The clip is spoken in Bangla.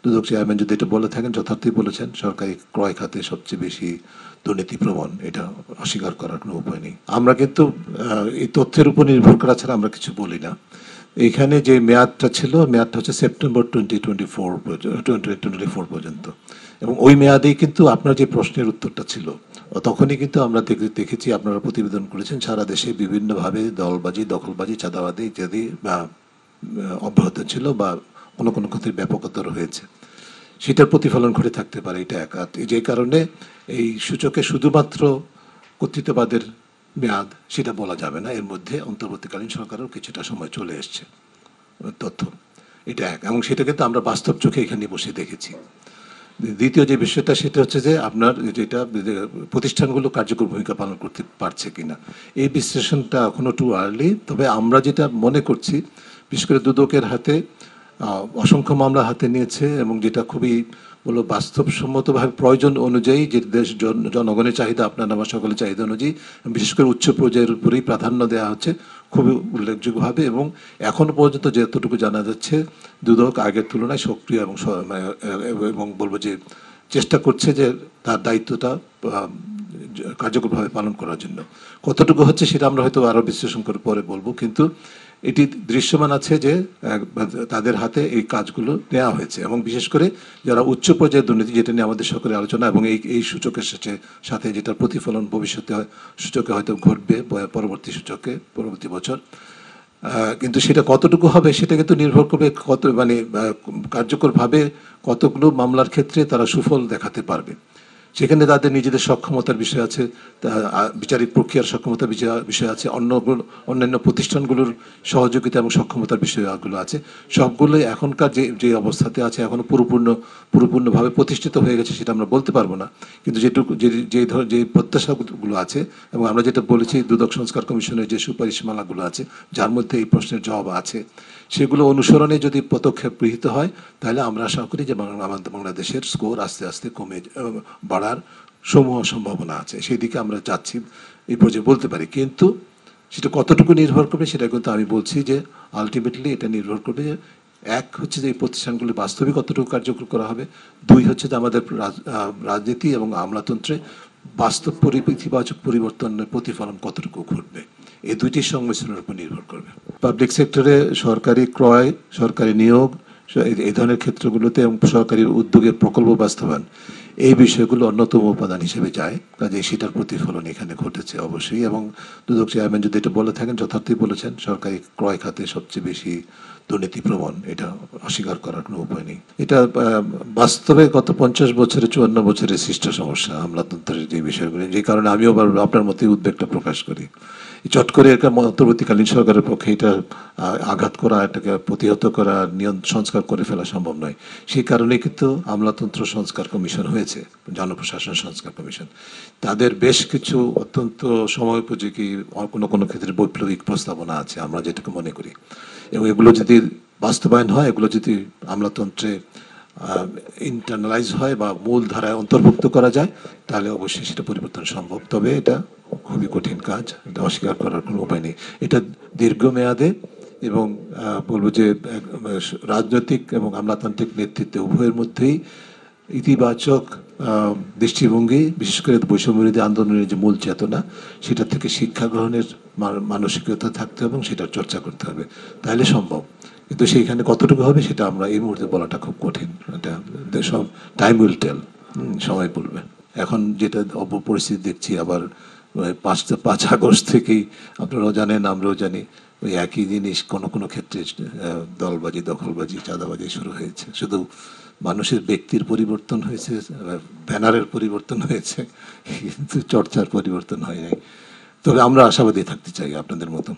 দুদক চেয়ারম্যান যদি এটা বলে থাকেন, যথার্থই বলেছেন, সরকারি ক্রয় খাতে সবচেয়ে বেশি দুর্নীতিপ্রবণ, এটা অস্বীকার করার কোনো উপায় নেই। আমরা কিন্তু এই তথ্যের উপর নির্ভর করা ছাড়া আমরা কিছু বলি না। এখানে যে মেয়াদটা ছিল, মেয়াদটা হচ্ছে সেপ্টেম্বর 2024 পর্যন্ত, এবং ওই মেয়াদেই কিন্তু আপনার যে প্রশ্নের উত্তরটা ছিল তখনই কিন্তু আমরা দেখেছি, আপনারা প্রতিবেদন করেছেন, সারা দেশে বিভিন্নভাবে দলবাজি, দখলবাজি, চাঁদাবাজি ইত্যাদি অব্যাহত ছিল বা কোনো কোনো ক্ষেত্রে ব্যাপকতর হয়েছে। সেটার প্রতিফলন ঘটে থাকতে পারে, এটা এক। যে কারণে এই সূচকে শুধুমাত্র কর্তৃত্ববাদের মেয়াদ সেটা বলা যাবে না, এর মধ্যে অন্তর্বর্তীকালীন সরকারেও কিছুটা সময় চলে এসছে তথ্য, এটা এক। এবং সেটা কিন্তু আমরা বাস্তব চোখে এখানে বসে দেখেছি। দ্বিতীয় যে বিষয়টা, সেটা হচ্ছে যে আপনার যেটা প্রতিষ্ঠানগুলো কার্যকর ভূমিকা পালন করতে পারছে কিনা, এই বিশ্লেষণটা এখনো টু আর্লি। তবে আমরা যেটা মনে করছি, বিশেষ করে দুদকের হাতে অসংখ্য মামলা হাতে নিয়েছে, এবং যেটা খুবই বাস্তবসম্মতভাবে প্রয়োজন অনুযায়ী, যে দেশ জনগণের চাহিদা, আপনার আমার সকলের চাহিদা অনুযায়ী, বিশেষ করে উচ্চ পর্যায়ের উপরেই প্রাধান্য দেওয়া হচ্ছে খুবই উল্লেখযোগ্যভাবে। এবং এখনও পর্যন্ত যতটুকু জানা যাচ্ছে, দুদক আগের তুলনায় সক্রিয় এবং বলবো যে চেষ্টা করছে যে তার দায়িত্বটা কার্যকরভাবে পালন করার জন্য। কতটুকু হচ্ছে সেটা আমরা হয়তো আরও বিশ্লেষণ করে পরে বলবো, কিন্তু এটি দৃশ্যমান আছে যে তাদের হাতে এই কাজগুলো নেওয়া হয়েছে। এবং বিশেষ করে যারা উচ্চ পর্যায়ের দুর্নীতি, যেটা নিয়ে আমাদের সকলের আলোচনা, এবং এই সূচকের সাথে যেটার প্রতিফলন ভবিষ্যতে সূচকে হয়তো ঘটবে, পরবর্তী বছর, কিন্তু সেটা কতটুকু হবে সেটা কিন্তু নির্ভর করবে কার্যকরভাবে কতগুলো মামলার ক্ষেত্রে তারা সুফল দেখাতে পারবে। সেখানে তাদের নিজেদের সক্ষমতার বিষয় আছে, বিচারিক প্রক্রিয়ার সক্ষমতার বিষয় আছে, অন্যান্য প্রতিষ্ঠানগুলোর সহযোগিতা এবং সক্ষমতার বিষয়গুলো আছে। সবগুলোই এখনকার যে অবস্থাতে আছে, এখনো পুরোপূর্ণভাবে প্রতিষ্ঠিত হয়ে গেছে সেটা আমরা বলতে পারবো না, কিন্তু যে প্রত্যাশাগুলো আছে, এবং আমরা যেটা বলেছি দুদক সংস্কার কমিশনের যে সুপারিশমালাগুলো আছে, যার মধ্যে এই প্রশ্নের জবাব আছে, সেগুলো অনুসরণে যদি পদক্ষেপ গৃহীত হয়, তাহলে আমরা আশা করি যে বাংলাদেশের স্কোর আস্তে আস্তে বাড়ার সমূহ সম্ভাবনা আছে। সেই দিকে আমরা যাচ্ছি এই পর্যায়ে বলতে পারি। কিন্তু সেটা কতটুকু নির্ভর করবে সেটা কিন্তু আমি বলছি যে আলটিমেটলি এটা নির্ভর করবে যে, এক হচ্ছে যে এই প্রতিষ্ঠানগুলি বাস্তবিক কতটুকু কার্যকর করা হবে, দুই হচ্ছে যে আমাদের রাজনীতি এবং আমলাতন্ত্রে বাস্তব ইতিবাচক পরিবর্তনের প্রতিফলন কতটুকু ঘটবে, এই দুইটির সংমিশ্রণের উপর নির্ভর করবে। পাবলিক সেক্টরে সরকারি ক্রয়, সরকারি নিয়োগ, এই ধরনের ক্ষেত্রগুলোতে এবং সরকারি উদ্যোগের প্রকল্প বাস্তবায়ন, এই বিষয়গুলো অন্যতম উপাদান হিসেবে যায়, কাজে সেটার প্রতিফলন এখানে ঘটেছে অবশ্যই। এবং দুদক চেয়ারম্যান যদি এটা বলে থাকেন, যথার্থই বলেছেন, সরকারি ক্রয় খাতে সবচেয়ে বেশি দুর্নীতিপ্রবণ, এটা অস্বীকার করার কোনো উপায় নেই। এটা বাস্তবে গত 50 বছরে 54 বছরের সৃষ্ট সমস্যা আমলাতন্ত্রের যে বিষয়গুলি, যে কারণে আমিও আপনার মতোই উদ্বেগটা প্রকাশ করি। চট করে একটা অন্তর্বর্তীকালীন সরকারের পক্ষে এটা আঘাত করা, এটাকে প্রতিহত করা, সংস্কার করে ফেলা সম্ভব নয়। সেই কারণে কিন্তু আমলাতন্ত্র সংস্কার কমিশন হয়েছে, জনপ্রশাসন সংস্কার কমিশন। তাদের বেশ কিছু অত্যন্ত সময়োপযোগী, কোনো ক্ষেত্রে বৈপ্লবিক প্রস্তাবনা আছে আমরা যেটাকে মনে করি, এবং এগুলো যদি বাস্তবায়ন হয়, এগুলো যদি আমলাতন্ত্রে ইন্টারনালাইজ হয় বা মূল ধারায় অন্তর্ভুক্ত করা যায়, তাহলে অবশ্যই সেটা পরিবর্তন সম্ভব। তবে এটা খুবই কঠিন কাজ, এটা অস্বীকার করার কোনো উপায় নেই। এটা দীর্ঘমেয়াদে এবং বলবো যে রাজনৈতিক এবং আমলাতান্ত্রিক নেতৃত্বে উভয়ের মধ্যেই ইতিবাচক দৃষ্টিভঙ্গি, বিশেষ করে বৈষম্যবিরোধী আন্দোলনের যে মূল চেতনা, সেটা থেকে শিক্ষা গ্রহণের মানসিকতা থাকতে হবে এবং সেটার চর্চা করতে হবে, তাহলে সম্ভব। কিন্তু সেইখানে কতটুকু হবে সেটা আমরা এই মুহূর্তে বলাটা খুব কঠিন, এটা সব টাইম উইল টেল, সময় বলবে। এখন যেটা পরিস্থিতি দেখছি, আবার 5 আগস্ট থেকেই আপনারাও জানেন, আমরাও জানি, ওই একই জিনিস কোনো ক্ষেত্রে দলবাজি, দখলবাজি, চাঁদাবাজি শুরু হয়েছে। শুধু মানুষের ব্যক্তির পরিবর্তন হয়েছে, ব্যানারের পরিবর্তন হয়েছে, কিন্তু চর্চার পরিবর্তন হয় নাই। তবে আমরা আশাবাদী থাকতে চাই আপনাদের মতো।